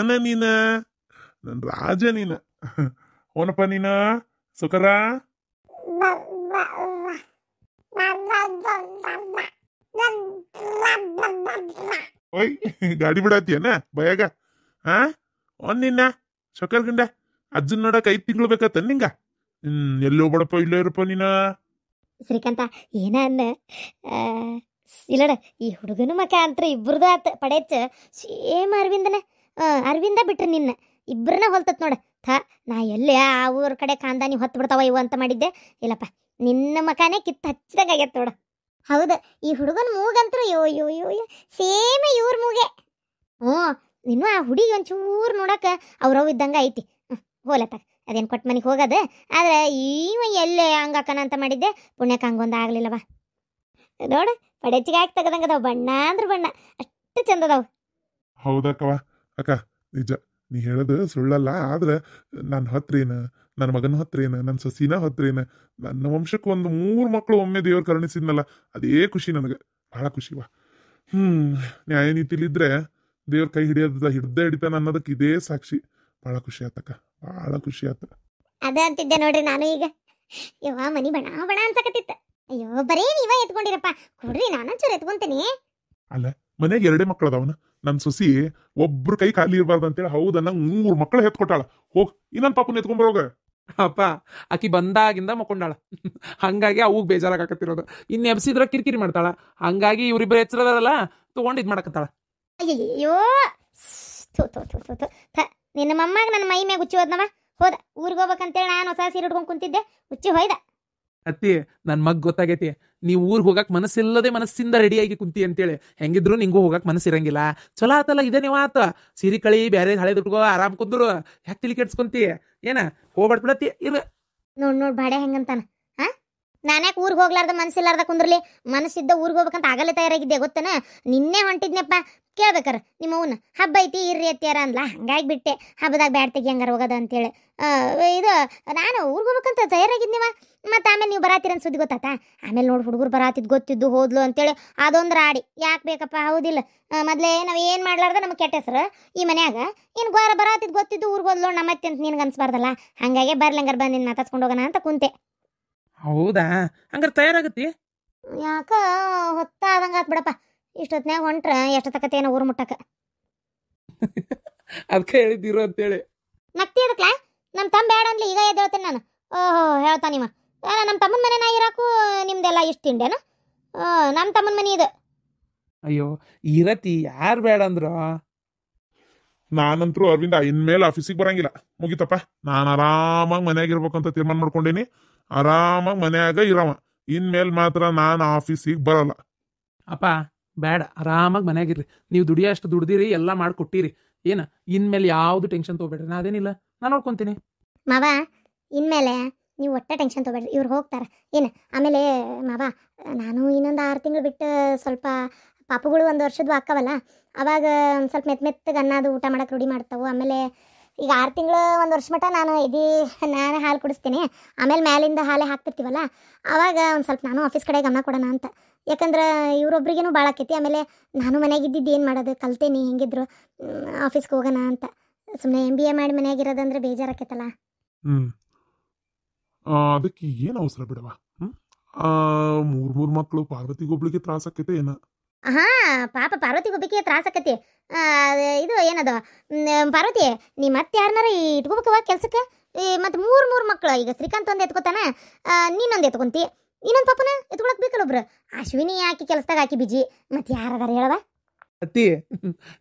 ಮಾವನ ನೀನ ನನ್ ರಾಜ ನೀನ ಓನಪ್ಪ ನೀನ ಸುಕರ ಓಯ್ ಗಾಡಿ ಬಿಡಾತಿಯನ ಬಯಾಗ ಹಾ ಒಂದ್ ನಿನ್ನ ಸೊಕರ್ ಗಂಡ ಅಜ್ಜನ್ ನೋಡಕ್ 5 ತಿಂಗಳು ಬೇಕತ್ತ ನಿಂಗ ಎಲ್ಲೋ ಬಡಪ್ಪ ಇಲ್ಲೇ ಇರಪ್ಪ ನೀನ ಶ್ರೀಕಾಂತ ಏನ ಅನ್ನ ಇಲ್ಲಡ ಈ ಹುಡುಗನ ಮಕ ಅಂತ ಇಬ್ರದು ಆತ ಪಡೆಚ್ಚ ಸೇಮ್ ಅರವಿಂದ ಬಿಟ್ರಿ ನಿನ್ನ ಇಬ್ಬರನ್ನ ಹೊಲ್ತತ್ ನೋಡ ನಾ ಎಲ್ಲೇ ಆ ಊರ ಕಡೆ ಕಾಂದಾನಿ ಹೊತ್ತು ಬಿಡ್ತಾವ ಇವು ಅಂತ ಮಾಡಿದ್ದೆ ಇಲ್ಲಪ್ಪ ನಿನ್ನ ಮಕಾನೇ ಕಿತ್ತು ಹಚ್ಚಿದಾಗ ಆಗೈತೆ ನೋಡ ಹೌದು ಈ ಹುಡುಗನ ಮೂಗಂತೂ ಯೋ ಯೋ ಯೋ ಯೋ ಸೇಮ್ ಇವ್ರ ಮೂಗೆ ಇನ್ನು ಆ ಹುಡುಗಿ ಒಂಚೂರು ನೋಡಕ ಅವ್ರವ್ ಇದ್ದಂಗ ಐತಿ ಹೋಲತ್ತಾಗ ಅದೇನು ಕೊಟ್ಟು ಮನೆಗೆ ಹೋಗೋದು ಆದ್ರೆ ಇವ ಎಲ್ಲೇ ಹಂಗಾಕನ ಅಂತ ಮಾಡಿದ್ದೆ ಪುಣ್ಯಕ್ಕೆ ಹಂಗೊಂದು ಆಗ್ಲಿಲ್ಲವ ನೋಡ ಪಡೆಚಿಗೆ ಹಾಕಿ ತೆಗದಂಗದಾವ ಬಣ್ಣ ಅಂದ್ರೆ ಬಣ್ಣ ಅಷ್ಟು ಚಂದದಾವ ಹೌದಕ್ಕವ ಅಕ್ಕ ನಿಜ ನೀ ಹೇಳೋದು ಸುಳ್ಳಲ್ಲ ಆದ್ರೆ ನನ್ನ ಹತ್ರೇನ ನನ್ನ ಮಗನ ಹತ್ರೇನ ನನ್ನ ಸೊಸಿನ ಹತ್ರೇನ ನನ್ನ ವಂಶಕ್ಕೆ ಒಂದು 3 ಮಕ್ಕಳು ಒಮ್ಮೆ ದೇವ್ರು ಕರುಣಿಸಿದ್ನಲ್ಲ ಅದೇ ಖುಷಿ ನನಗೆ ಬಹಳ ಖುಷಿವಾ ನ್ಯಾಯ ನೀತಿಲಿದ್ರೆ ದೇವ್ರ ಕೈ ಹಿಡ್ದೇ ಹಿಡಿತಾನ ಅನ್ನೋದಕ್ಕೆ ಇದೇ ಸಾಕ್ಷಿ ಬಹಳ ಖುಷಿ ಆತಕ್ಕ ಬಹಳ ಖುಷಿ ಆತ ಅದ ಅಂತಿದ್ದೆ ನೋಡ್ರಿ ನಾನು ಈಗ ಯವ್ವ ಮನಿ ಬಣ ಬಣ ಅನ್ಸಕತ್ತಿತ್ತ ಅಯ್ಯೋ ಬರೇ ನೀವ ಎತ್ಕೊಂಡಿರಪ್ಪ ಕೊಡ್ರಿ ನಾನೊಂಚೂರು ಎತ್ಕೊಂತೀನಿ ಅಲ್ಲ ಮನೆಗೆ 2 ಮಕ್ಕಳು ಅದಾವನ ನನ್ನ ಸೊಸಿ ಒಬ್ರು ಕೈ ಖಾಲಿ ಇರಬಾರ್ದು ಅಂತೇಳಿ ಹೌದ ನಂಗೆ 3 ಮಕ್ಕಳು ಎತ್ಕೊಟ್ಟಾಳ ಹೋಗ್ ಇನ್ನೊಂದು ಪಾಪನ ಎತ್ಕೊಂಡ್ಬರೋಗ ಅಪ್ಪ ಆಕಿ ಬಂದಾಗಿಂದ ಮಕ್ಕೊಂಡಾಳ ಹಂಗಾಗಿ ಅವು ಬೇಜಾರಾಗತ್ತಿರೋದು ಇನ್ನು ಎಬ್ಸಿದ್ರ ಕಿರಿಕಿರಿ ಮಾಡ್ತಾಳ ಹಂಗಾಗಿ ಇವ್ರಿಬ್ರು ಎಚ್ಚರದಾರಲ್ಲ ತಗೊಂಡು ಇದ್ ಮಾಡಕತ್ತಾಳ ಅಯ್ಯಯ್ಯೋ ನಿನ್ನ ಮಮ್ಮಾಗ ನನ್ನ ಮೈ ಮ್ಯಾಗ ಉಚ್ಚಿ ಹೋದ್ನವ ಹೋದ ಊರಿಗೆ ಹೋಗ್ಬೇಕಂತೇಳಿ ನಾನು ಹೊಸ ಸೀರೆ ಉಟ್ಕೊಂಡು ಕುಂತಿದ್ದೆ ಉಚ್ಚಿ ಹೋಯ್ದ ಅತ್ತಿ ನನ್ ಮಗ್ ಗೊತ್ತಾಗೈತಿ ನೀವು ಊರಿಗೆ ಹೋಗಕ್ ಮನಸ್ಸಿಲ್ಲದೆ ಮನಸ್ಸಿಂದ ರೆಡಿಯಾಗಿ ಕುಂತಿ ಅಂತೇಳಿ ಹೆಂಗಿದ್ರು ನಿಂಗೂ ಹೋಗಕ್ ಮನಸ್ಸಿರಂಗಿಲ್ಲ ಚಲೋ ಆತಲ್ಲ ಇದೇ ನೀವು ಆತ ಸೀರೆ ಕಳಿ ಬ್ಯಾರೆ ಹಳೆ ದುಡ್ಕೋ ಆರಾಮ್ ಕುಂದ್ರು ಯಾಕೆ ತಿಳಿ ಕೆಡ್ಸ್ಕೊಂತಿ ಏನ ಹೋಗ್ಬಾರ್ದು ಬಿಡತ್ತಿ ಇರು ನೋಡ್ ಬಾಡೆ ಹೆಂಗಂತಾನ ನಾನ್ಯಾಕೆ ಊರಿಗೆ ಹೋಗ್ಲಾರ್ದ ಮನಸ್ಸಿಲ್ಲಾರ್ದ ಕುಂದ್ರಲಿ ಮನಸ್ಸಿದ್ದ ಊರಿಗೆ ಹೋಗ್ಬೇಕಂತ ಆಗಲೇ ತಯಾರಾಗಿದ್ದೆ ಗೊತ್ತನ ನಿನ್ನೆ ಹೊಂಟಿದ್ನಪ್ಪ ಕೇಳ್ಬೇಕಾರ ನಿಮ್ಮ ಅವನ್ನ ಹಬ್ಬ ಐತಿ ಇರ್ರಿ ಅತ್ಯಾರ ಅಂದ್ಲ ಹಂಗಾಗಿ ಬಿಟ್ಟೆ ಹಬ್ಬದಾಗ ಬ್ಯಾಡ್ ತೆಗಿ ಹಂಗಾರ ಹೋಗೋದ ಅಂತೇಳಿ ಇದು ನಾನು ಊರಿಗೆ ಹೋಗ್ಬೇಕಂತ ತಯಾರಾಗಿದ್ನಿವ ಮತ್ತು ಆಮೇಲೆ ನೀವು ಬರಾತೀರಂತ ಸುದ್ದಿ ಗೊತ್ತಾತ ಆಮೇಲೆ ನೋಡಿ ಹುಡುಗರು ಬರಾತಿದ್ದು ಗೊತ್ತಿದ್ದು ಹೋದ್ಲು ಅಂತೇಳಿ ಅದೊಂದು ರಾಡಿ ಯಾಕೆ ಬೇಕಪ್ಪ ಹೌದಿಲ್ಲ ಮೊದಲೇ ನಾವು ಏನು ಮಾಡ್ಲಾರ್ದ ನಮಗೆ ಕೆಟ್ಟ ಹೆಸರು ಈ ಮನ್ಯಾಗ ಏನು ಬರಾತಿದ್ದು ಗೊತ್ತಿದ್ದು ಊರಿಗೆ ಹೋದ್ಲು ನಮ್ಮತ್ತೆ ಅಂತ ನಿನ್ಗೆ ಅನ್ಸ್ಬಾರ್ದಲ್ಲ ಹಂಗಾಗಿ ಬರ್ಲಂಗಾರ ಬಂದು ನಿನ್ನ ಮಾತಾಡ್ಸ್ಕೊಂಡು ಹೋಗೋಣ ಅಂತ ಕುಂತೆ ಹೌದಾ ಹಂಗಾರೆ ತಯಾರಾಗತ್ತಿ ಯಾಕ ಹೊತ್ತಾದಂಗ ಆತ್ ಬಿಡಪ್ಪ ಇಷ್ಟೊತ್ನ್ಯಾಗ ಹೊಂಟ್ರ ಎಷ್ಟೊತ್ತಕತ್ತೇನೋ ಊರು ಮುಟ್ಟಕ ಅದಕ್ಕೆ ಹೇಳಿದ್ದೀರು ಅಂತೇಳಿ ನಕ್ತಿ ಅದಕ್ಲ ನಮ್ಮ ತಮ್ಮ ಬೇಡ ಅನ್ಲಿ ಈಗ ಎದ್ದೇಳ್ತೇನೆ ನಾನು ಓಹೋ ಹೇಳ್ತಾನಿವ ನಮ್ಮ ತಮ್ಮನ ಮನೆ ಇರಾಕು ನಿಮ್ದೆಲ್ಲ ಇಷ್ಟ ತಿಂಡೇನು ನಮ್ಮ ತಮ್ಮನ ಮನೆ ಇದು ಅಯ್ಯೋ ಇರತಿ ಯಾರು ಬೇಡ ಅಂದ್ರು ನಾನಂತರೂ ಅರವಿಂದ ಇನ್ಮೇಲೆ ಆಫೀಸಿಗೆ ಬರಂಗಿಲ್ಲ ಮುಗಿತಪ್ಪ ನಾನು ಆರಾಮಾಗಿ ಮನ್ಯಾಗ ಇರ್ಬೇಕಂತ ತೀರ್ಮಾನ ಮಾಡ್ಕೊಂಡೇನಿ ಆರಾಮಾಗಿ ಮನ್ಯಾಗ ಇರವ ಇನ್ಮೇಲೆ ಮಾತ್ರ ನಾನು ಆಫೀಸಿಗೆ ಬರಲ್ಲ ಅಪ್ಪ ಬೇಡ ಆರಾಮಾಗಿ ಮನ್ಯಾಗಿರ್ರಿ ನೀವು ದುಡಿಯೋಷ್ಟು ದುಡ್ದಿರಿ ಎಲ್ಲ ಮಾಡಿಕೊಟ್ಟಿರಿ ಏನ ಇನ್ಮೇಲೆ ಯಾವ್ದು ಟೆನ್ಷನ್ ತೊಗೊಬೇಡ್ರಿ ನಾ ಅದೇನಿಲ್ಲ ನಾನು ನೋಡ್ಕೊಂತೀನಿ ಮಾವ ಇನ್ಮೇಲೆ ನೀವು ಒಟ್ಟ ಟೆನ್ಷನ್ ತೊಗೊಬೇಡ್ರಿ ಇವ್ರು ಹೋಗ್ತಾರೆ ಏನು ಆಮೇಲೆ ಮಾವ ನಾನು ಇನ್ನೊಂದು 6 ತಿಂಗಳು ಬಿಟ್ಟು ಸ್ವಲ್ಪ ಪಾಪುಗಳು 1 ವರ್ಷದ್ದು ಹಾಕವಲ್ಲ ಅವಾಗ ಒಂದು ಸ್ವಲ್ಪ ಮೆತ್ತಗೆ ಅನ್ನದು ಊಟ ಮಾಡೋಕೆ ರೂಢಿ ಮಾಡ್ತಾವೆ ಆಮೇಲೆ ಈಗ 6 ತಿಂಗಳು 1 ವರ್ಷ ಮಟ್ಟ ನಾನು ನಾನು ಹಾಲು ಕುಡಿಸ್ತೀನಿ ಆಮೇಲೆ ಮ್ಯಾಲಿಂದ ಹಾಲೇ ಹಾಕ್ತಿರ್ತೀವಲ್ಲ ಆವಾಗ ಒಂದು ಸ್ವಲ್ಪ ನಾನು ಆಫೀಸ್ ಕಡೆ ಗಮನ ಕೊಡೋಣ ಅಂತ ಯಾಕಂದ್ರೆ ಇವರೊಬ್ರಿಗೇನು ಭಾಳ ಆಕೈತಿ ಆಮೇಲೆ ನಾನು ಮನೆಯಾಗಿದ್ದು ಏನು ಮಾಡೋದು ಕಲ್ತೇನಿ ಹೆಂಗಿದ್ರು ಆಫೀಸ್ಗೆ ಹೋಗೋಣ ಅಂತ ಸುಮ್ಮನೆ MBA ಮಾಡಿ ಮನೆಯಾಗಿರೋದಂದ್ರೆ ಬೇಜಾರಾಕೈತಲ್ಲ ಅದಕ್ಕೆ ಏನು ಅವಸರ ಬಿಡವ 3 ಮಕ್ಕಳು ಪಾರ್ವತಿಗೊಬ್ಳಿಗೆ ತ್ರಾಸ ಆಕೈತೆ ಏನ ಪಾಪ ಪಾರ್ವತಿ ಒಬ್ಬಕ್ಕೆ ತ್ರಾಸ ಆಕತಿ ಇದು ಏನದು ಪಾರ್ವತಿ ನೀ ಮತ್ತೆ ಯಾರನ್ನಾರ ಇಟ್ಕೋಬೇಕವ ಕೆಲ್ಸಕ್ಕೆ ಮತ್ತೆ 3 ಮಕ್ಕಳು ಈಗ ಶ್ರೀಕಾಂತ್ ಒಂದು ಎತ್ಕೋತಾನ ನೀನೊಂದು ಎತ್ಕೊಂತಿ ಇನ್ನೊಂದು ಪಾಪನ ಎತ್ಕೊಳಕ್ ಬೇಕಲ್ಲ ಒಬ್ರು ಅಶ್ವಿನಿ ಹಾಕಿ ಕೆಲಸದಾಗ ಹಾಕಿ ಬಿಜಿ ಮತ್ತೆ ಯಾರದಾರ ಹೇಳವ ಅತ್ತಿ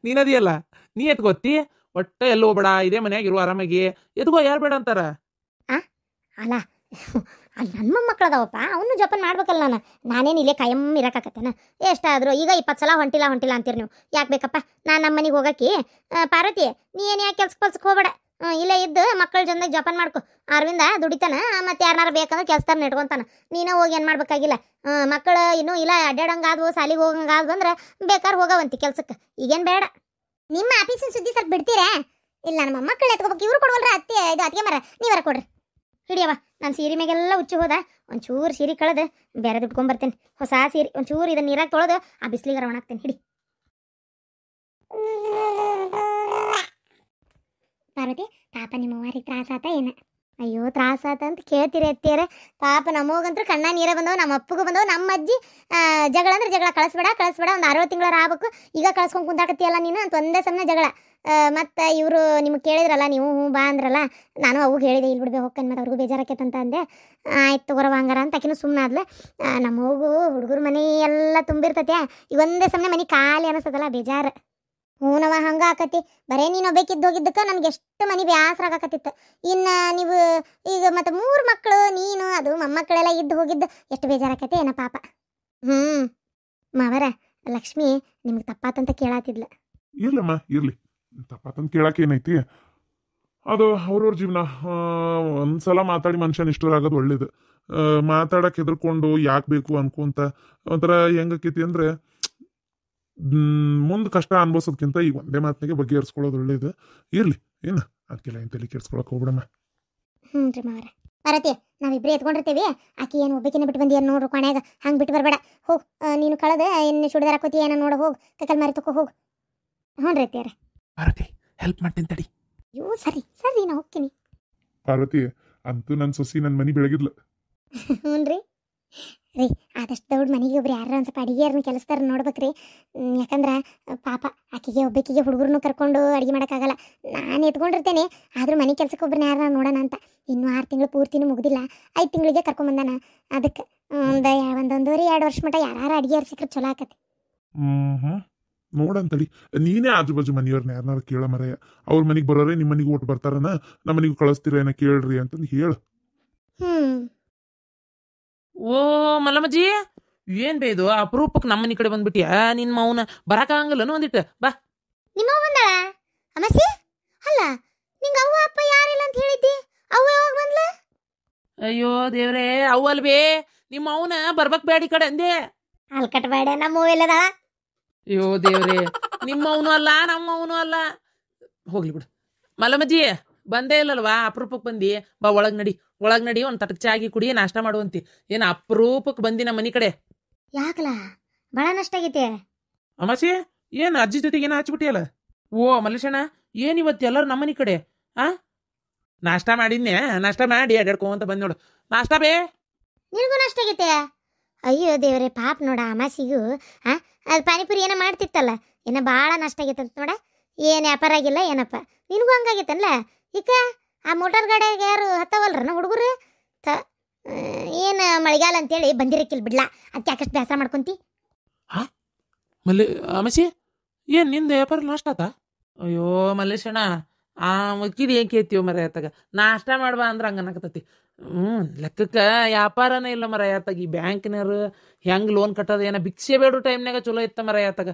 ನೀನದಿಯಲ್ಲ ನೀ ಎತ್ಕೋತಿ ಒಟ್ಟ ಎಲ್ಲೋ ಬೇಡ ಇದೇ ಮನ್ಯಾಗ ಇರುವ ಆರಾಮಾಗಿ ಎತ್ಕೋ ಯಾರು ಬೇಡ ಅಂತಾರ ಅಲ್ಲ ಅಲ್ಲಿ ನನ್ನ ಮೊಮ್ಮಕ್ಕಳದಾವಪ್ಪ ಅವನು ಜೋಪಾನ ಮಾಡ್ಬೇಕಲ್ಲ ನಾನೇನು ಇಲ್ಲೇ ಕಾಯಂ ಇರೋಕ್ಕಾಕತ್ತೇನ ಎಷ್ಟಾದರೂ ಈಗ 20 ಸಲ ಹೊಂಟಿಲ್ಲ ಅಂತೀರಿ ನೀವು ಯಾಕೆ ಬೇಕಪ್ಪ ನಾನು ನಮ್ಮ ಮನೆಗೆ ಹೋಗಕ್ಕೆ ಪಾರ್ವತಿ ನೀ ಏನು ಯಾಕೆ ಕೆಲ್ಸಕ್ಕೆ ಹೋಗ್ಬೇಡ ಇಲ್ಲೇ ಇದ್ದು ಮಕ್ಕಳ ಜೊತೆಗೆ ಜೋಪಾನ ಮಾಡ್ಕೊ ಅರವಿಂದ ದುಡಿತಾನ ಮತ್ತೆ ಯಾರನ್ನಾರು ಬೇಕಂದ್ರೆ ಕೆಲಸದಾರ ನೆಟ್ಕೊಂತಾನ ನೀನು ಹೋಗಿ ಏನು ಮಾಡ್ಬೇಕಾಗಿಲ್ಲ ಮಕ್ಕಳು ಇನ್ನೂ ಇಲ್ಲ ಅಡ್ಡಾಡಂಗಾದ್ವು ಸಾಲಿಗೆ ಹೋಗಂಗಾದ್ವು ಅಂದ್ರೆ ಬೇಕಾದ್ರೆ ಹೋಗವಂತಿ ಕೆಲ್ಸಕ್ಕೆ ಈಗೇನು ಬೇಡ ನಿಮ್ಮ ಆಫೀಸಿನ ಸುದ್ದಿ ಸ್ವಲ್ಪ ಬಿಡ್ತೀರಾ ಇಲ್ಲ ನಮ್ಮ ಮಕ್ಕಳು ಎತ್ಕೋಬೇಕು ಇವ್ರು ಕೊಡವಲ್ರ ಅತ್ತಿಗೆ ಮರ ನೀವರ ಕೊಡ್ರಿ ಹಿಡಿಯವ ನಾನು ಸೀರೆ ಮ್ಯಾಗೆಲ್ಲ ಹುಚ್ಚು ಹೋದ ಒಂಚೂರು ಸೀರೆ ಕಳೆದು ಬೇರೆ ದುಡ್ಕೊಂಬರ್ತೇನೆ ಹೊಸ ಸೀರೆ ಒಂಚೂರು ಇದನ್ನ ನೀರಾಗ ತೊಳೆದು ಆ ಬಿಸಿಲಿಗೆ ರವಣಾಕ್ತೇನೆ ಹಿಡಿ ಪಾರ್ವತಿ ಪಾಪ ನಿಮ್ಮ ಅವ್ವಾರಿಗೆ ತ್ರಾಸ ಆತ ಏನ? ಅಯ್ಯೋ ತ್ರಾಸ ಆತ ಅಂತ ಕೇಳ್ತೀರಿ ಅತ್ತಿಯರ. ಪಾಪ ನಮಗಂತೂ ಕಣ್ಣ ನೀರೇ ಬಂದವು, ನಮ್ಮ ಅಪ್ಪಗೂ ಬಂದವು. ನಮ್ಮ ಅಜ್ಜಿ ಜಗಳ ಅಂದ್ರೆ ಜಗಳ, ಕಳಿಸ್ಬೇಡ ಒಂದು 60 ತಿಂಗಳ ಆಗ್ಬೇಕು, ಈಗ ಕಳ್ಸ್ಕೊಂಡು ಕುಂತಾಕತ್ತಿಯಲ್ಲ ನೀನು ಅಂತ ಒಂದೇ ಸಮನೆ ಜಗಳ. ಮತ್ತು ಇವರು ನಿಮ್ಗೆ ಕೇಳಿದ್ರಲ್ಲ, ನೀವು ಹ್ಞೂ ಬಾ ಅಂದ್ರಲ್ಲ, ನಾನು ಅವು ಹೇಳಿದೆ ಇಲ್ಲಿ ಬಿಡ್ಬೇಕು ಹೋಗ್ಕನ್, ಮತ್ತು ಅವ್ರಿಗೂ ಬೇಜಾರಾಕೈತಂತ ಅಂದೆ. ಆಯ್ತು ತಗೋರವ ಹಂಗಾರ ಅಂತ ಆಕಿನೂ ಸುಮ್ಮನೆ ಆದ್ಲೆ. ನಮ್ಮ ಹೋಗು ಹುಡುಗರು ಮನೆ ಎಲ್ಲ ತುಂಬಿರ್ತೈತೆ, ಈಗ ಒಂದೇ ಸಮನೆ ಮನೆ ಖಾಲಿ ಅನಿಸ್ತದಲ್ಲ, ಬೇಜಾರು. ಹ್ಞೂನವ ಹಂಗೆ ಆಕತಿ. ಬರೇ ನೀನು ಒಬ್ಬೇಕಿದ್ದು ಹೋಗಿದ್ದಕ್ಕೆ ನಮ್ಗೆ ಎಷ್ಟು ಮನೆ ಬ್ಯಾಸರ ಆಗಕತ್ತಿತ್ತು. ಇನ್ನು ನೀವು ಈಗ ಮತ್ತು 3 ಮಕ್ಕಳು, ನೀನು ಅದು ಮೊಮ್ಮಕ್ಕಳೆಲ್ಲ ಇದ್ದು ಹೋಗಿದ್ದು ಎಷ್ಟು ಬೇಜಾರಾಕತಿ ಏನ ಪಾಪ. ಮಾವರ ಲಕ್ಷ್ಮಿ ನಿಮ್ಗೆ ತಪ್ಪಾತಂತ ಕೇಳಾತಿದ್ಲ. ಇರ್ಲಮ್ಮ ಇರ್ಲಿ, ತಪ್ಪಾತಂತ ಕೇಳಕ್ಕೆ ಏನೈತಿ, ಅದು ಅವ್ರವ್ರ ಜೀವನ. ಒಂದ್ಸಲ ಮಾತಾಡಿ ಮನುಷ್ಯ ನಿಷ್ಠರಾಗೋದು ಒಳ್ಳೇದು. ಮಾತಾಡಕ್ಕೆ ಹೆದರ್ಕೊಂಡು ಯಾಕೆ ಬೇಕು ಅನ್ಕೊಂತ ಒಂಥರ ಹೆಂಗಕೈತಿ ಅಂದ್ರೆ ಮುಂದೆ ಕಷ್ಟ ಅನ್ಭವಿಸೋದ್ಕಿಂತ ಈಗ ಒಂದೇ ಮಾತಿನಾಗೆ ಬಗೆಹರಿಸ್ಕೊಳ್ಳೋದು ಒಳ್ಳೇದು. ಇರ್ಲಿ ಏನು ಅದಕ್ಕೆಲ್ಲ ಏನು ತಲೆ ಕೆಡ್ಸ್ಕೊಳಕ್ ಹೋಗ್ಬಿಡಮ್ಮ. ಹ್ಞೂ ರೀ ಮಾವರ. ಬರತಿ ನಾವಿಬ್ಬರೇ ಎತ್ಕೊಂಡಿರ್ತೀವಿ. ಆಕಿ ಏನು ಒಬ್ಬಕಿನ ಬಿಟ್ಟು ಬಂದಿ ನೋಡ್ರು ಕೊನೆಯಾಗ, ಹಂಗೆ ಬಿಟ್ಟು ಬರಬೇಡ. ಹೋಗು ನೀನು ಕಳೆದ ಏನು ಸುಡಿದಾರ ಹಾಕೋತಿ ಏನೋ ನೋಡು, ಹೋಗು ಕೈಕಲ್ ಮಾರಿ ತಕೋ ಹೋಗು. ಹ್ಞೂ ರೀ ಅತ್ತಿಯಾರ. ಪಾರ್ವತಿ ಹೆಲ್ಪ್ ಮಾಡ್ತೀನಿ ತಡಿ. ಅಯ್ಯೋ ಸರಿ ಸರಿ ನಾ ಹೋಗ್ತೀನಿ. ಪಾರ್ವತಿ ಅಂತೂ ನನ್ನ ಸೊಸಿ ನನ್ನ ಮನೆ ಬೆಳಗಿದ್ಲು. ಹ್ಞೂ ರೀ ಆದಷ್ಟು ದೊಡ್ಡ ಮನೆಗೆ ಒಬ್ರು ಯಾರು ಒಂದು ಸ್ವಲ್ಪ ಅಡಿಗೆಯವ್ರನ್ನ ಕೆಲಸದಾರ ನೋಡ್ಬೇಕ್ರಿ. ಯಾಕಂದ್ರೆ ಪಾಪ ಆಕೆಗೆ ಒಬ್ಬಕಿಗೆ ಹುಡುಗರನ್ನು ಕರ್ಕೊಂಡು ಅಡುಗೆ ಮಾಡೋಕ್ಕಾಗಲ್ಲ. ನಾನು ಎತ್ಕೊಂಡಿರ್ತೇನೆ, ಆದರೂ ಮನೆ ಕೆಲಸಕ್ಕೆ ಒಬ್ರನ್ನ ಯಾರು ನೋಡೋಣ ಅಂತ. ಇನ್ನೂ 6 ತಿಂಗಳು ಪೂರ್ತಿನೂ ಮುಗ್ದಿಲ್ಲ, 5 ತಿಂಗಳಿಗೆ ಕರ್ಕೊಂಬಂದಾನ. ಅದಕ್ಕೆ ಒಂದೊಂದೂವರೆ 2 ವರ್ಷ ಮಟ್ಟ ಯಾರು ಅಡುಗೆಯವ್ರು ಸಿಕ್ಕರೆ ಚಲೋ ಆಕತಿ. ನೋಡಂತಡಿ, ನೀನೇ ಆಜು ಬಾಜು ಮನೆಯವ್ರನ್ನ ಯಾರನ್ನಾರು ಕೇಳ ಮರೆಯ. ಅವ್ರ ಮನೆಗೆ ಬರೋರೆ ನಿಮ್ಮ ಮನೆಗೆ ಓಟ್ ಬರ್ತಾರನ, ನಮ್ಮ ಮನೆಗೂ ಕಳಿಸ್ತೀರ ಏನೋ ಕೇಳ್ರಿ ಅಂತಂದು ಹೇಳು. ಓ ಮಲ್ಲಮ್ಮಜ್ಜಿ, ಏನ್ ಬೇದು ಅಪರೂಪಕ್ಕೆ ನಮ್ಮ ಮನೆ ಕಡೆ ಬಂದ್ಬಿಟ್ಟಿಯ? ನಿನ್ ಮೌನ ಬರಕಾಗಲ್ಲನು ಒಂದಿಟ್ಟು ಬಾ. ನಿಮ್ಮ ಬಂದಾಳ ಅಮಸಿ? ಅಲ್ಲ ನಿಂಗೆ ಅವ್ವ ಅಪ್ಪ ಯಾರಿಲ್ಲ ಅಂತ ಹೇಳಿದ್ದಿ, ಅವ್ವ ಯಾವಾಗ ಬಂದ್ಲ? ಅಯ್ಯೋ ದೇವ್ರೇ, ಅವ್ವಲ್ವೇ ನಿಮ್ಮ ಅವನ ಬರ್ಬಕ್ ಬ್ಯಾಡಿ ಕಡೆ ಅಂದೆ. ಅಲ್ಲಿ ಕಟ್ಬೇಡ, ನಮ್ಮ ಎಲ್ಲದಾಳ. ಅಯ್ಯೋ ದೇವ್ರೇ, ನಿಮ್ಮ ಅವನು ಅಲ್ಲ ನಮ್ಮ ಅವನು ಅಲ್ಲ. ಹೋಗ್ಲಿ ಬಿಡು ಮಲ್ಲಮ್ಮಜ್ಜಿ, ಬಂದೇ ಇಲ್ಲಲ್ವಾ? ಅಪರೂಪಕ್ಕೆ ಬಂದಿ, ಬಾ ಒಳಗ್ ನಡಿ ಒಂದು ತಟಕ್ ಚಾಗಿ ಕುಡಿ, ನಾಷ್ಟ ಮಾಡುವಂತಿ. ಏನು ಅಪರೂಪಕ್ಕೆ ಬಂದಿ ನಮ್ಮ ಮನೆ ಕಡೆ. ಯಾಕಲ್ಲ ಭಾಳ ನಷ್ಟ ಆಗೈತೆ ಅಮಾಸಿ? ಏನು ಅಜ್ಜಿ ಜೊತೆಗೆ ಏನು ಹಚ್ಬಿಟ್ಟಿಯಲ್ಲ? ಓ ಮಲ್ಲೇಶಣ್ಣ, ಏನು ಇವತ್ತು ಎಲ್ಲರೂ ನಮ್ಮ ಮನೆ ಕಡೆ ನಾಷ್ಟ ಮಾಡಿದ್ನೆ. ನಾಷ್ಟ ಮಾಡಿ ಅಡ್ಯಾಡ್ಕೊಂತ ಬಂದ್ ನೋಡು. ನಾಷ್ಟ ಬೇ ನಿನಗೂ ನಷ್ಟ ಆಗೈತೆ? ಅಯ್ಯೋ ದೇವ್ರೆ ಪಾಪ ನೋಡ, ಅಮಾಸಿಗೂ ಅದು ಪಾನಿಪುರಿ ಏನೋ ಮಾಡ್ತಿತ್ತಲ್ಲ, ಏನೋ ಭಾಳ ನಷ್ಟ ಆಗೈತಂತ ನೋಡ. ಏನು ವ್ಯಾಪಾರ ಆಗಿಲ್ಲ ಏನಪ್ಪ, ನಿನಗೂ ಹಂಗಾಗೈತಲ್ಲ. ಈಗ ಆ ಮೋಟಾರ್ ಗಾಡಿಯಾಗ ಯಾರು ಹತ್ತವಲ್ರನ ಹುಡುಗರು? ಏನು ಮಳೆಗಾಲ ಅಂತೇಳಿ ಬಂದಿರಕ್ಕಿಲ್ಲ ಬಿಡ್ಲಾ, ಅದಕ್ಕೆ ಯಾಕಷ್ಟು ಬೇಸರ ಮಾಡ್ಕೊಂತಿ? ಅಮಾಸಿ, ಏನು ನಿಂದ ವ್ಯಾಪಾರ ನಾಷ್ಟ ಆತ? ಅಯ್ಯೋ ಮಲ್ಲೇಶಣ್ಣ, ಆ ಮಕ್ಕಿದ ಏನ್ ಕೇಳ್ತೀವ ಮರ ಆತಾಗ, ನಾಷ್ಟ ಮಾಡ್ಬಾ ಅಂದ್ರೆ ಹಂಗ ಅನ್ನಕತ್ತತಿ. ಲೆಕ್ಕಕ್ಕೆ ವ್ಯಾಪಾರನೇ ಇಲ್ಲ ಮರ ಆತಾಗ. ಈ ಬ್ಯಾಂಕ್ನವ್ರು ಹೆಂಗ್ ಲೋನ್ ಕಟ್ಟೋದು, ಏನೋ ಭಿಕ್ಷೆ ಬೇಡೋ ಟೈಮ್ನಾಗ ಚಲೋ ಇತ್ತ ಮರ ಆತಾಗ.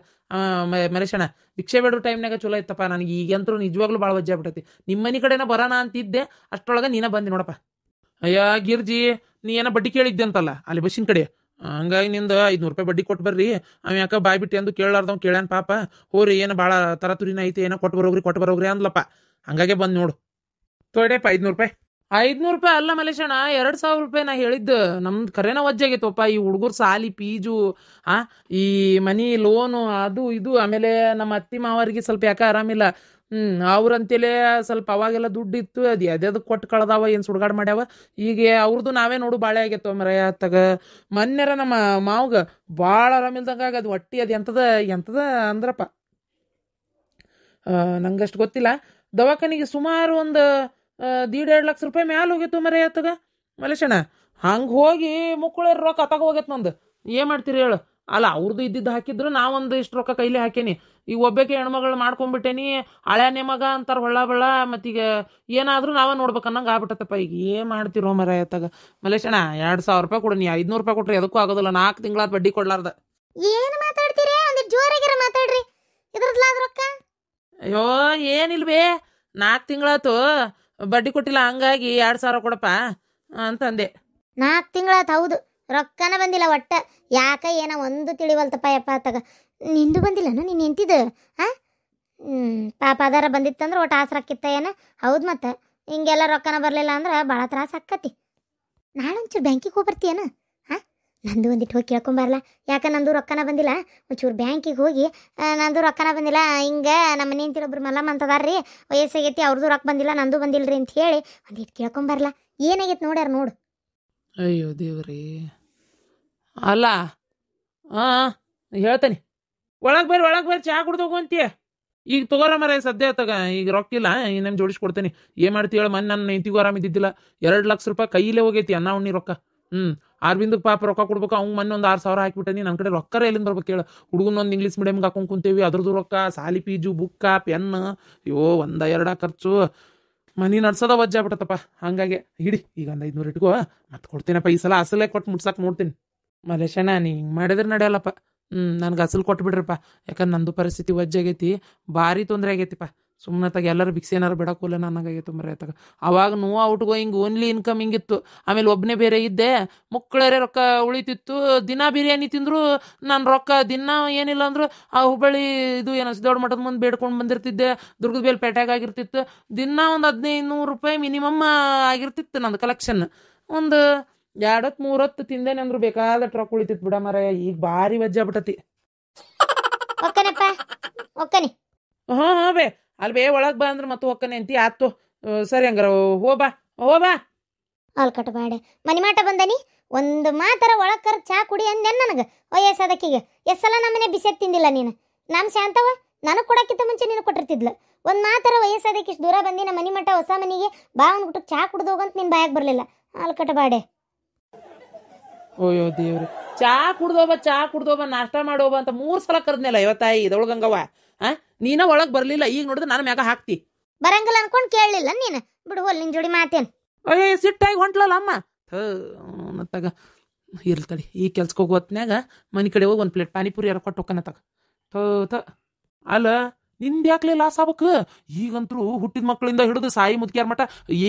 ಮಲೇಶಣ್ಣ, ಭಿಕ್ಷೆ ಬೇಡೋ ಟೈಮ್ನಾಗ ಚಲೋ ಇತ್ತಪ್ಪ. ನನಗೆ ಈಗಂತರೂ ನಿಜವಾಗ್ಲೂ ಭಾಳ ವಜ್ಜೆ ಆಗ್ಬಿಟ್ಟೈತಿ. ನಿಮ್ಮ ಮನೆ ಕಡೆನ ಬರೋಣ ಅಂತಿದ್ದೆ, ಅಷ್ಟರೊಳಗೆ ನೀನ ಬಂದಿ ನೋಡಪ್ಪ. ಅಯ್ಯ ಗಿರ್ಜಿ, ನೀ ಏನೋ ಬಡ್ಡಿ ಕೇಳಿದ್ದೆ ಅಂತಲ್ಲ ಅಲ್ಲಿ ಬಸ್ಸಿನ ಕಡೆ, ಹಂಗಾಗಿ ನಿಂದ 500 ರೂಪಾಯಿ ಬಡ್ಡಿ ಕೊಟ್ಟು ಬರ್ರಿ. ಅವ ಯಾಕೆ ಬಾಯ್ ಬಿಟ್ಟು ಅಂದು ಕೇಳಾರ್ದವ್ ಕೇಳ್ಯಾನ ಪಾಪ. ಹೋರಿ ಏನು ಭಾಳ ತರತುರಿನ ಐತಿ, ಏನೋ ಕೊಟ್ಟು ಬರೋಗ್ರಿ ಅಂದ್ಲಪ್ಪ. ಹಂಗಾಗೆ ಬಂದು ನೋಡು. ತೊಡೆಪ್ಪ 500 ರೂಪಾಯಿ. 500 ರೂಪಾಯಿ ಅಲ್ಲ ಮಲೇಶಣ್ಣ, 2000 ರೂಪಾಯಿ ನಾ ಹೇಳಿದ್ದು. ನಮ್ದು ಕರೆನ ವಜ್ಜಾಗೈತಪ್ಪ. ಈ ಹುಡುಗರು ಸಾಲಿ ಫೀಜು, ಈ ಮನಿ ಲೋನು, ಅದು ಇದು. ಆಮೇಲೆ ನಮ್ಮ ಅತ್ತಿ ಮಾವರಿಗೆ ಸ್ವಲ್ಪ ಯಾಕೆ ಆರಾಮಿಲ್ಲ. ಅವ್ರಂತೇಳಿ ಸ್ವಲ್ಪ ಅವಾಗೆಲ್ಲ ದುಡ್ಡು ಇತ್ತು, ಅದು ಅದಕ್ಕೆ ಕೊಟ್ಟು ಕಳ್ದಾವ, ಏನು ಸುಡ್ಗಾಡು ಮಾಡ್ಯಾವ. ಈಗ ಅವ್ರದ್ದು ನಾವೇ ನೋಡು ಬಾಳೆ ಆಗೈತವ ಮರಯ ತಗ. ಮೊನ್ನೆರ ನಮ್ಮ ಮಾವ್ಗ ಭಾಳ ಆರಾಮಿಲ್ದಂಗ ಅದು ಹೊಟ್ಟಿ, ಅದು ಎಂತದ ಅಂದ್ರಪ್ಪ, ನಂಗಷ್ಟು ಗೊತ್ತಿಲ್ಲ. ದವಾಖಾನಿಗೆ ಸುಮಾರು ಒಂದು 1.5 ಲಕ್ಷ ರೂಪಾಯಿ ಮ್ಯಾಲ ಹೋಗಿತ್ತು ಮರಯ ತಗ ಮಲೇಶಣ್ಣ. ಹಂಗೆ ಹೋಗಿ ಮುಕ್ಕುಳ ರೊಕ್ಕ ಹೋಗೈತೆ ನಂದು. ಏನು ಮಾಡ್ತೀರಿ ಹೇಳು? ಅಲ್ಲ ಅವ್ರದ್ದು ಇದ್ದಿದ್ದು ಹಾಕಿದ್ರು, ನಾವೊಂದು ಇಷ್ಟು ರೊಕ್ಕ ಕೈಲಿ ಹಾಕೇನಿ. ಈಗ ಒಬ್ಬಕ್ಕೆ ಹೆಣ್ಮಗಳು ಮಾಡ್ಕೊಂಡ್ಬಿಟ್ಟೇನಿ, ಹಳೆನೇ ಮಗ ಅಂತಾರೆ ಹೊಳ್ಳ ಬಳ್ಳ. ಮತ್ತೀಗ ಏನಾದರೂ ನಾವೇ ನೋಡ್ಬೇಕು ಅನ್ನಂಗೆ ಆಗ್ಬಿಟ್ಟತ್ತಪ್ಪ. ಈಗ ಏನು ಮಾಡ್ತಿರೋ ಮರ ಆಯ್ತಾಗ ಮಲೇಶಣ್ಣ? 2000 ರೂಪಾಯಿ ಕೊಡು ನೀ. 500 ರೂಪಾಯಿ ಕೊಟ್ರೆ ಅದಕ್ಕೂ ಆಗೋದಿಲ್ಲ, 4 ತಿಂಗಳಾದ ಬಡ್ಡಿ ಕೊಡ್ಲಾರ್ದ. ಏನು ಮಾತಾಡ್ತೀರಿ? ಒಂದು ಜೋರಾಗಿರ ಮಾತಾಡ್ರಿ, ಇದ್ರದ್ಲಾದ ರೊಕ್ಕ. ಅಯ್ಯೋ ಏನಿಲ್ವೇ, 4 ತಿಂಗಳಾತು ಬಡ್ಡಿ ಕೊಟ್ಟಿಲ್ಲ, ಹಂಗಾಗಿ 2000 ಕೊಡಪ್ಪ ಅಂತಂದೆ. 4 ತಿಂಗಳಾತು, ಹೌದು, ರೊಕ್ಕನ ಬಂದಿಲ್ಲ ಒಟ್ಟ. ಯಾಕ ಏನೋ ಒಂದು ತಿಳಿವಲ್ತಪ್ಪ ಯಪ್ಪ ತಗ. ನಿಂದು ಬಂದಿಲ್ಲನು ನೀನು ಎಂತಿದ್ದು? ಪಾಪ ಅದಾರ ಬಂದಿತ್ತಂದ್ರೆ ಒಟ್ಟು ಆಸರಾಕಿತ್ತ ಏನು? ಹೌದು, ಮತ್ತೆ ಹಿಂಗೆಲ್ಲ ರೊಕ್ಕನ ಬರಲಿಲ್ಲ ಅಂದ್ರೆ ಭಾಳ ತ್ರಾಸ ಆಕ್ಕತಿ. ನಾಳೆ ಒಂಚೂರು ಬ್ಯಾಂಕಿಗೆ ಹೋಗಿ ಬರ್ತೀಯೇನು? ನಂದು ಒಂದಿಟ್ಟು ಹೋಗಿ ಕೇಳ್ಕೊಂಬರ್ಲ. ಯಾಕೆ ನಂದು ರೊಕ್ಕನ ಬಂದಿಲ್ಲ, ಒಂಚೂರು ಬ್ಯಾಂಕಿಗೆ ಹೋಗಿ ನಂದು ರೊಕ್ಕನ ಬಂದಿಲ್ಲ, ಹಿಂಗೆ ನಮ್ಮ ಮನೆ ಅಂತೀರ ಒಬ್ರು ಮಲ್ಲಮ್ಮ ಅಂತದಾರ್ರಿ, ವಯಸ್ಸಾಗೈತಿ, ಅವ್ರದ್ದು ರೊಕ್ಕ ಬಂದಿಲ್ಲ, ನಂದು ಬಂದಿಲ್ರಿ ಅಂತ ಹೇಳಿ ಒಂದಿಟ್ಟು ಕೇಳ್ಕೊಂಬರ್ಲ. ಏನಾಗೈತೆ ನೋಡ್ಯಾರ ನೋಡು. ಅಯ್ಯೋ ದೇವ್ರಿ, ಅಲ್ಲ ಹೇಳ್ತೇನೆ, ಒಳಗೆ ಬರ್ರಿ ಚಹಾ ಕುಡ್ದು ಹೋಗುವಂತೀಯ. ಈಗ ತಗೋರ ಮರ ಸದ್ಯ ತಗ, ಈಗ ರೊಕ್ಕಿಲ್ಲ, ಇನ್ನೇನು ಜೋಡಿಸ್ಕೊಡ್ತೇನೆ. ಏನು ಮಾಡ್ತಿ ಹೇಳ, ಮೊನ್ನೆ ನನ್ನ ಹೆಂಡತಿಗೂ ಆರಾಮಿದ್ದಿದ್ದಿಲ್ಲ, 2 ಲಕ್ಷ ರೂಪಾಯಿ ಕೈಲೇ ಹೋಗೈತಿ ಅನ್ನ ಉಣ್ಣಿ ರೊಕ್ಕ. ಅರವಿಂದಕ್ಕೆ ಪಾಪ ರೊಕ್ಕ ಕೊಡ್ಬೇಕು, ಅವ್ನು ಮೊನ್ನೆ ಒಂದು 6,000 ಹಾಕಿಬಿಟ್ಟನಿ. ನನ್ನ ಕಡೆ ರೊಕ್ಕರ ಎಲ್ಲಿಂದ ಬರ್ಬೇಕು ಹೇಳ. ಹುಡುಗನ ಒಂದು ಇಂಗ್ಲೀಷ್ ಮೀಡಿಯಮ್ಗೆ ಹಾಕೊಂಡು ಕುಂತೇವಿ, ಅದ್ರದ್ದು ರೊಕ್ಕ, ಸಾಲಿ ಫೀಜು, ಬುಕ್ಕ, ಪೆನ್, ಅಯ್ಯೋ 1-2 ಖರ್ಚು, ಮನಿ ನಡ್ಸೋದ ವಜ್ಜ ಆಗ್ಬಿಟ್ಟತ್ತಪ್ಪ. ಹಂಗಾಗಿ ಹಿಡಿ ಈಗ ಒಂದು 500 ಇಟ್ಕೋ, ಮತ್ತೆ ಕೊಡ್ತೀನಪ್ಪ. ಈ ಸಲ ಅಸಲೇ ಕೊಟ್ಟು ಮುಟ್ಸಕ್ಕೆ ನೋಡ್ತೀನಿ. ಮಲೇಶಣ್ಣ, ನೀ ಹಿಂಗೆ ಮಾಡಿದ್ರೆ ನಡೆಯಲ್ಲಪ್ಪ. ನನ್ಗೆ ಅಸಲು ಕೊಟ್ಬಿಡ್ರಪ್ಪ, ಯಾಕಂದ್ರೆ ನಂದು ಪರಿಸ್ಥಿತಿ ವಜ್ಜೆ ಆಗೈತಿ, ಭಾರಿ ತೊಂದರೆ ಆಗೈತಿಪ್ಪ. ಸುಮ್ಮನೆ ತಗ ಎಲ್ಲರೂ ಭಿಕ್ಷೆ ಏನಾರು ಬಿಡೋಕ್ಕೋಲ್ಲ ನನಗಾಗೈತೆ ಮರ ತಗ. ಅವಾಗ ನೋವು ಔಟ್ಗೋ ಹಿಂಗೆ ಓನ್ಲಿ ಇನ್ಕಮ್ ಹಿಂಗಿತ್ತು. ಆಮೇಲೆ ಒಬ್ಬನೇ ಬೇರೆ ಇದ್ದೆ, ಮಕ್ಕಳರೇ ರೊಕ್ಕ ಉಳಿತಿತ್ತು. ದಿನ ಬಿರಿಯಾನಿ ತಿಂದ್ರು ನಾನು ರೊಕ್ಕ ದಿನ ಏನಿಲ್ಲ ಅಂದ್ರು ಆ ಹುಬ್ಬಳ್ಳಿ ಇದು ಏನೋ ದೊಡ್ಡ ಮಠದ ಮುಂದೆ ಬೇಡ್ಕೊಂಡು ಬಂದಿರ್ತಿದ್ದೆ. ದುರ್ಗದ ಬೇಲ್ ಪೇಟೆಗೆ ಆಗಿರ್ತಿತ್ತು. ದಿನ ಒಂದು 1500 ರೂಪಾಯಿ ಮಿನಿಮಮ್ ಆಗಿರ್ತಿತ್ತು ನಂದು ಕಲೆಕ್ಷನ್. ಒಂದು 2-3 ಹೊತ್ತು ತಿಂದೇನೆ ಅಂದ್ರು ಬೇಕಾದಷ್ಟು ರೊಕ್ಕ ಉಳಿತಿತ್ತು ಬಿಡ ಮರ. ಈಗ ಭಾರಿ ವಜ್ಜೆ ಆಗ್ಬಿಟ್ಟತಿ. ಒಕ್ಕನಪ್ಪ ಒಕ್ಕನಿ. ಹಾಂ ಬೇ ಅಲ್ಲಿ ಬೇ ಒಳಗೆ ಬಾ ಅಂದ್ರೆ ಮತ್ತೆ ಒಕ್ಕನೆ ಅಂತಿ. ಆತು ಸರಿ, ಹಂಗಾರ ಹೋಬಾ. ಅಲ್ಲಿ ಕಟ್ಬಾಡೆ ಮನಿ ಮಾಟ ಬಂದನಿ, ಒಂದು ಮಾತರ ಒಳಗೆ ಕರ್ ಚಾ ಕುಡಿ ಅಂದೆ ನನಗೆ. ವಯಸ್ಸಾದಕ್ಕಿಗೆ ಎಷ್ಟು ಸಲ ನಮ್ಮನೆ ಬಿಸಿದ್ ತಿಂದಿಲ್ಲ ನೀನು. ನಮ್ಮ ಶಾಂತವ ನನಗೆ ಕೊಡಕ್ಕಿಂತ ಮುಂಚೆ ನೀನು ಕೊಟ್ಟಿರ್ತಿದ್ಲು. ಒಂದು ಮಾತರ ವಯಸ್ಸಾದಕ್ಕೆ ಇಷ್ಟು ದೂರ ಬಂದಿ ನಮ್ಮ ಮನಿ ಮಠ ಹೊಸ ಮನೆಗೆ ಬಾ ಅಂದ್ಬಿಟ್ಟು ಚಾ ಕುಡ್ದು ಹೋಗಂತ ನಿನ್ನ ಬಾಯಾಗ ಬರಲಿಲ್ಲ. ಅಲ್ಲಿ ಕಟ್ಬಾಡೆ. ಓಯೋ ದೇವ್ರಿ, ಚಾ ಕುಡ್ದೋಬ ನಾಷ್ಟ ಮಾಡೋಬ ಅಂತ 3 ಸಲ ಕರ್ದ್ನಲ್ಲ ಇವತ್ತಾಯಿ ಇದೊಳಗಂಗವ. ನೀನ ಒಳಗೆ ಬರ್ಲಿಲ್ಲ, ಈಗ ನೋಡಿದ್ರೆ ನಾನು ಮ್ಯಾಗ ಹಾಕ್ತಿ. ಬರಂಗಿಲ್ಲ ಅನ್ಕೊಂಡು ಕೇಳಲಿಲ್ಲ ನೀನು. ಬಿಡು ಹೋಲ್ ನಿನ್ ಜೋಡಿ ಮಾತೇನು. ಅಯ್ಯ ಸಿಟ್ಟಾಗಿ ಹೊಂಟ್ಲಲ್ಲ ಅಮ್ಮ. ತಗ ಇರ್ತಡಿ, ಈ ಕೆಲ್ಸಕ್ಕೆ ಹೋಗೋ ಹೊತ್ನ್ಯಾಗ ಮನೆ ಕಡೆ ಹೋಗಿ 1 ಪ್ಲೇಟ್ ಪಾನಿಪುರಿ ಯಾರು ಕೊಟ್ಟು ಹೋಗ್ಕನ ತಗ. ಅಲ್ಲ ನಿಂದು ಯಾಕ್ಲೆ ಲಾಸ್ ಆಗ್ಬೇಕು? ಈಗಂತರೂ ಹುಟ್ಟಿದ ಮಕ್ಕಳಿಂದ ಹಿಡಿದು ಸಾಯಿ ಮುದ್ಕ್ಯಾರ ಮಟ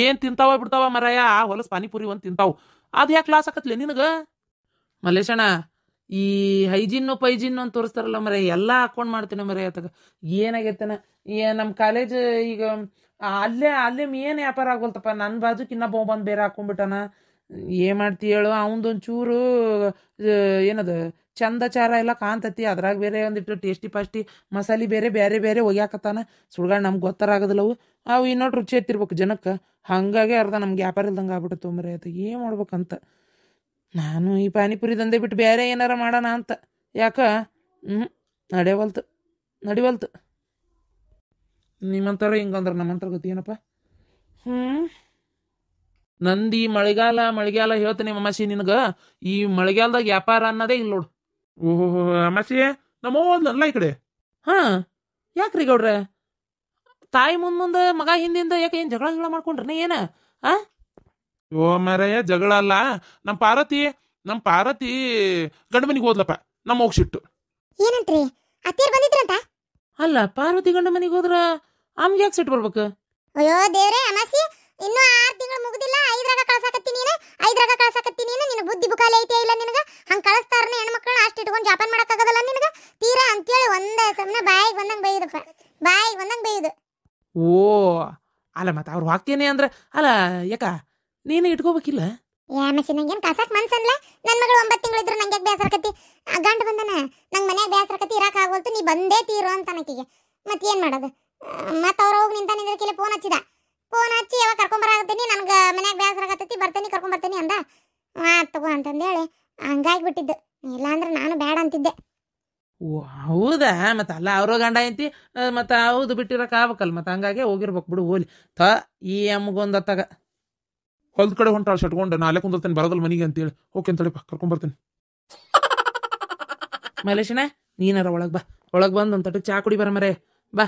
ಏನು ತಿಂತಾವ ಬಿಡ್ತಾವ ಮರಯ್ಯ. ಆ ಹೊಲಸ್ ಪಾನಿಪುರಿ ಒಂದು ತಿಂತಾವು, ಅದು ಯಾಕೆ ಲಾಸ್ ಆಕತ್ಲೆ ನಿನಗೆ? ಮಲೇಶಣ್ಣ, ಈ ಹೈಜಿನ್ನು ಪೈಜಿನ್ನು ಅಂತ ತೋರಿಸ್ತಾರಲ್ಲ ಮರ, ಎಲ್ಲ ಹಾಕೊಂಡು ಮಾಡ್ತೇನೆ ಮರ. ತಗ ಏನಾಗೈತನ ನಮ್ಮ ಕಾಲೇಜ್ ಈಗ ಅಲ್ಲೇ ಏನು ವ್ಯಾಪಾರ ಆಗೋಲ್ತಪ್ಪ. ನನ್ನ ಬಾಜುಕ್ ಇನ್ನೂ ಬಂದು ಬೇರೆ ಹಾಕೊಂಡ್ಬಿಟ್ಟಾನ. ಏನು ಮಾಡ್ತಿ ಹೇಳು, ಅವನದೊಂಚೂರು ಏನದು ಚಂದಚಾರ ಎಲ್ಲ ಕಾಣ್ತತಿ. ಅದ್ರಾಗ ಬೇರೆ ಒಂದಿಟ್ಟು ಟೇಸ್ಟಿ ಪಾಸ್ಟಿ ಮಸಾಲೆ ಬೇರೆ ಬೇರೆ ಬೇರೆ ಒಗ್ಯಾಕತ್ತಾನ. ಸುಳ್ಗಾಡ್ ನಮ್ಗೆ ಗೊತ್ತಾರಾಗದಿಲ್ಲವು. ಅವು ಇನ್ನೊಟ್ಟು ರುಚಿ ಎತ್ತಿರ್ಬೇಕು ಜನಕ್ಕೆ. ಹಾಗಾಗಿ ಅರ್ಧ ನಮ್ಗೆ ವ್ಯಾಪಾರ ಇಲ್ದಂಗೆ ಆಗ್ಬಿಟ್ಟು ಮರ. ಅದು ಏನು ಮಾಡ್ಬೇಕಂತ ನಾನು ಈ ಪಾನಿಪುರಿ ದಂಧೆ ಬಿಟ್ಟು ಬೇರೆ ಏನಾರ ಮಾಡೋಣ ಅಂತ. ಯಾಕ ನಡಿವಲ್ತು. ನಿಮ್ಮಂತಾರ ಹಿಂಗಂದ್ರೆ ನಮ್ಮಂತರ ಗತಿ ಏನಪ್ಪ? ನಂದು ಈ ಮಳೆಗಾಲ ಹೇಳ್ತೇನೆ ಅಮಾಸಿ ನಿನಗೆ. ಈ ಮಳೆಗಾಲದಾಗ ವ್ಯಾಪಾರ ಅನ್ನೋದೇ ಇಲ್ಲ ನೋಡು. ಓಹೋ ಅಮಾಸಿ, ನಮ್ಮ ಓದ್ಲಲ್ಲ ಈ ಕಡೆ. ಯಾಕ್ರಿ ಗೌಡ್ರೆ, ತಾಯಿ ಮುಂದೆ ಮಗ ಹಿಂದಿಂದ ಯಾಕೆ ಏನು ಜಗಳ ಮಾಡ್ಕೊಂಡ್ರೆ ಏನ? ಓ ಮಾರಯ್ಯ, ಜಗಳ ಅಲ್ಲ. ನಮ್ಮ ಪಾರ್ವತಿ ಗಂಡ ಮನಿಗೆ ಹೋದ್ಲಪ್ಪ, ನಮ್ಮ ಹೋಗ್ಸಿಟ್ಟು. ಏನಂತ್ರಿ ಅತ್ತೀರ್ ಬಂದಿದ್ರಂತ? ಅಲ್ಲ, ಪಾರ್ವತಿ ಗಂಡ ಮನಿಗೆ ಹೋದ್ರ ಆಮ್ಗೆ ಯಾಕೆ ಸಿಟ್ಟು ಬರ್ಬೇಕು? ಅಯ್ಯೋ ದೇವ್ರೆ ಅಮಾಸಿ, ಇನ್ನೂ 6 ತಿಂಗಳು ಮುಗುದಿಲ್ಲ, 5ರಾಗ ಕಳ್ಸಾಕತ್ತೀನಿ ನೀನು. ನಿನ್ನ ಬುದ್ಧಿ ಬುಕಾಲಿ ಐತೆ ಇಲ್ಲ ನಿನಗ? ಹಂಗೆ ಕಳಿಸ್ತಾರನೆ ಹೆಣ್ಮಕ್ಳನ್ನ ಅಷ್ಟು ಇಟ್ಕೊಂಡು ಜಾಪಾನ್ ಮಾಡಕ್ಕಾಗದಲ್ಲ ನಿನಗ ತೀರಾ ಅಂತೇಳಿ ಒಂದ ಸಮನ ಬಾಯಿಗೆ ಬಂದಂಗೆ ಬೈಯುದು. ಓ ಅಲ್ಲ, ಮತ್ತೆ ಅವ್ರು ಹಾಕ್ತೇನೆ ಅಂದ್ರೆ ಅಲ್ಲ, ಯಾಕ ನೀನು ಇಟ್ಕೋಬೇಕಿಲ್ಲ? ಅಮಾಸಿ, ನಂಗೇನು ಕಳ್ಸಾಕ್ ಮನ್ಸನ್ಲ? ನನ್ನ ಮಗಳು 9 ತಿಂಗಳು ಇದ್ರು ನಂಗೆ ಬೇಸರಕತ್ತಿ. ಗಂಡ ಬಂದನ ನಂಗೆ ಮನ್ಯಾಗ ಬೇಸರಕತ್ತಿ, ಇರಾಕ್ ಆಗೋಲ್ತು, ನೀ ಬಂದೇ ತೀರು ಅಂತ ನಕಿಗೆ. ಮತ್ತೇನು ಮಾಡೋದು? ಮತ್ತೆ ಅವ್ರು ಹೋಗಿ ನಿಂತಿದ್ದಕ್ಕಿಲ್ಲ ಫೋನ್ ಹಚ್ಚಿ ಯಾವಾಗ ಕರ್ಕೊಂಬರಾಗತ್ತೀನಿ, ನನಗೆ ಮನ್ಯಾಗ ಬೇಸರಾಗತ್ತೈತಿ, ಕರ್ಕೊಂಬರ್ತೀನಿ ಅಂದ. ತಗೋ ಅಂತಂದೇಳಿ ಹಂಗಾಗಿಬಿಟ್ಟಿದ್ದು. ಇಲ್ಲಾಂದ್ರೆ ನಾನು ಬೇಡ ಅಂತಿದ್ದೆ. ಓ ಹೌದಾ? ಮತ್ತೆ ಅಲ್ಲ, ಅವ್ರ ಗಂಡ ಐತಿ, ಮತ್ತೆ ಹೌದು ಬಿಟ್ಟಿರಕ್ಕೆ ಆಗ್ಬೇಕಲ್ಲ, ಮತ್ತೆ ಹಂಗಾಗಿ ಹೋಗಿರ್ಬೇಕು ಬಿಡು. ಹೋಲಿ ಈ ಅಮ್ಮಗೊಂದು ತಗ ಹೊಲ್ದ ಕಡೆ ಹೊಂಟಾಳ ಶಟ್ಕೊಂಡು, ನಾಳೆ ಕುಂದಿರ್ತೇನೆ ಬರೋದಲ್ಲ ಮನಿಗೆ ಅಂತೇಳಿ. ಓಕೆ ಅಂತೇಳಿಪ್ಪ, ಕರ್ಕೊಂಬರ್ತೇನೆ. ಮಲೇಶಣ್ಣ, ನೀನಾರ ಒಳಗೆ ಬಂದು ಒಂದು ತಟ್ಟಕ್ಕೆ ಚಾ ಕುಡಿ ಬರ ಮರೇ ಬಾ.